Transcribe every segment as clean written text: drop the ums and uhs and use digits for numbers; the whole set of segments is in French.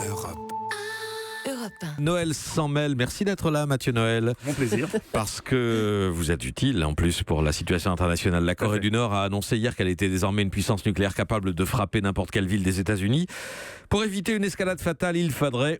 Europe. Europe 1. Noël sans mêle, merci d'être là Mathieu Noël. Mon plaisir. Parce que vous êtes utile en plus pour la situation internationale. La Corée du Nord a annoncé hier qu'elle était désormais une puissance nucléaire capable de frapper n'importe quelle ville des États-Unis. Pour éviter une escalade fatale, il faudrait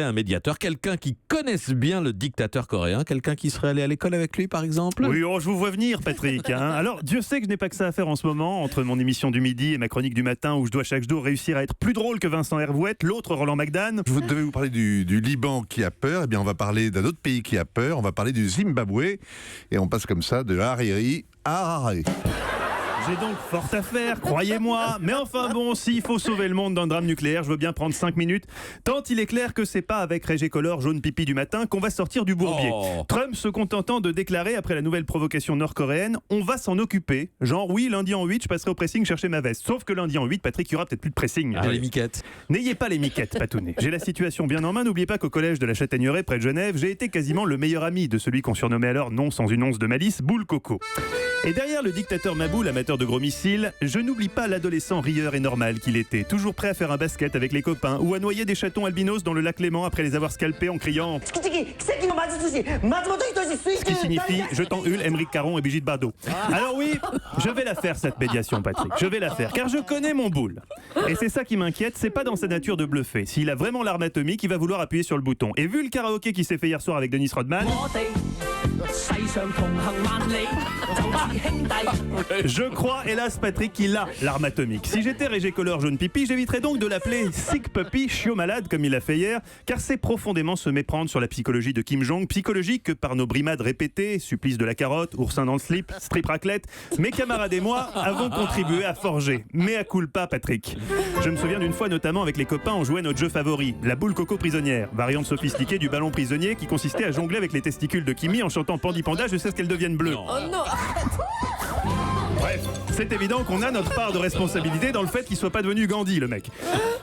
un médiateur, quelqu'un qui connaisse bien le dictateur coréen, quelqu'un qui serait allé à l'école avec lui par exemple. Oui, je vous vois venir Patrick. Alors, Dieu sait que je n'ai pas que ça à faire en ce moment, entre mon émission du midi et ma chronique du matin où je dois chaque jour réussir à être plus drôle que Vincent Hervouette, l'autre Roland McDan. Je devais vous parler du Liban qui a peur. Eh bien, on va parler d'un autre pays qui a peur. On va parler du Zimbabwe. Et on passe comme ça de Hariri à Harare. J'ai donc fort à faire, croyez-moi. Mais enfin bon, s'il faut sauver le monde d'un drame nucléaire, je veux bien prendre 5 minutes. Tant il est clair que c'est pas avec Régé Collor jaune pipi du matin qu'on va sortir du bourbier. Oh. Trump se contentant de déclarer après la nouvelle provocation nord-coréenne, on va s'en occuper. Genre oui, lundi en 8, je passerai au pressing chercher ma veste. Sauf que lundi en 8, Patrick, il y aura peut-être plus de pressing. Les miquettes. N'ayez pas les miquettes, Patounet. J'ai la situation bien en main. N'oubliez pas qu'au collège de la Châtaigneraie, près de Genève, j'ai été quasiment le meilleur ami de celui qu'on surnommait alors, non sans une once de malice, Boule Coco. Et derrière le dictateur Maboul, amateur de gros missiles, je n'oublie pas l'adolescent rieur et normal qu'il était, toujours prêt à faire un basket avec les copains ou à noyer des chatons albinos dans le lac Léman après les avoir scalpés en criant ce qui signifie je t'enhule Émeric Caron et Brigitte Bardot. Alors oui, je vais la faire cette médiation, Patrick, je vais la faire, car je connais mon Boule. Et c'est ça qui m'inquiète, c'est pas dans sa nature de bluffer. S'il a vraiment l'arme atomique, il va vouloir appuyer sur le bouton. Et vu le karaoké qui s'est fait hier soir avec Dennis Rodman, je crois, hélas Patrick, qu'il a l'arme atomique. Si j'étais Régé Collor jaune pipi, j'éviterais donc de l'appeler sick puppy, chiot malade, comme il l'a fait hier, car c'est profondément se méprendre sur la psychologie de Kim Jong, psychologie que par nos brimades répétées, supplice de la carotte, oursin dans le slip, strip raclette, mes camarades et moi avons contribué à forger. Mais à culpa, Patrick. Je me souviens d'une fois notamment avec les copains, on jouait notre jeu favori, la boule coco prisonnière, variante sophistiquée du ballon prisonnier qui consistait à jongler avec les testicules de Kimi en chantant Pandi Panda jusqu'à ce qu'elles deviennent bleues. Oh non. Bref, c'est évident qu'on a notre part de responsabilité dans le fait qu'il soit pas devenu Gandhi, le mec.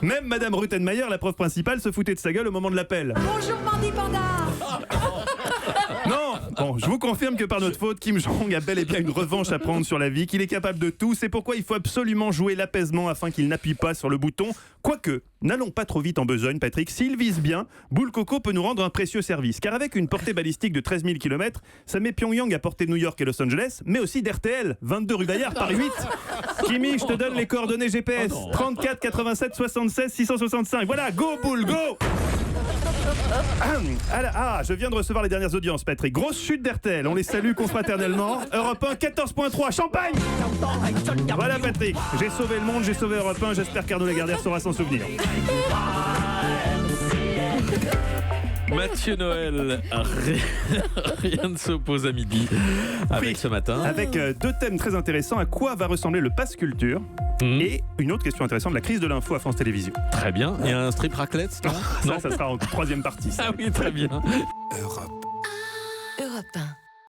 Même Madame Ruttenmeier, la prof principale, se foutait de sa gueule au moment de l'appel. Bonjour Pandi Panda. Non, bon, je vous confirme que par notre faute, Kim Jong a bel et bien une revanche à prendre sur la vie, qu'il est capable de tout. C'est pourquoi il faut absolument jouer l'apaisement afin qu'il n'appuie pas sur le bouton. Quoique, n'allons pas trop vite en besogne, Patrick. S'il vise bien, Boule Coco peut nous rendre un précieux service. Car avec une portée balistique de 13 000 km, ça met Pyongyang à portée de New York et Los Angeles, mais aussi d'RTL, 22 rue Bayard par 8. Kimi, je te donne les coordonnées GPS. 34 87 76 665. Voilà, go Boule, go. Je viens de recevoir les dernières audiences, Patrick. Grosse chute d'RTL, on les salue confraternellement. Europe 1, 14.3, Champagne. Voilà, Patrick, j'ai sauvé le monde, j'ai sauvé Europe 1, j'espère qu'Arnaud Lagardère saura s'en souvenir. Mathieu Noël, rien ne s'oppose à midi avec Oui. ce matin. Avec deux thèmes très intéressants, à quoi va ressembler le pass culture et une autre question intéressante, la crise de l'info à France Télévisions. Très bien. Et un strip raclette, non Ça sera en troisième partie. Ah oui, très bien. Europe. Europe 1.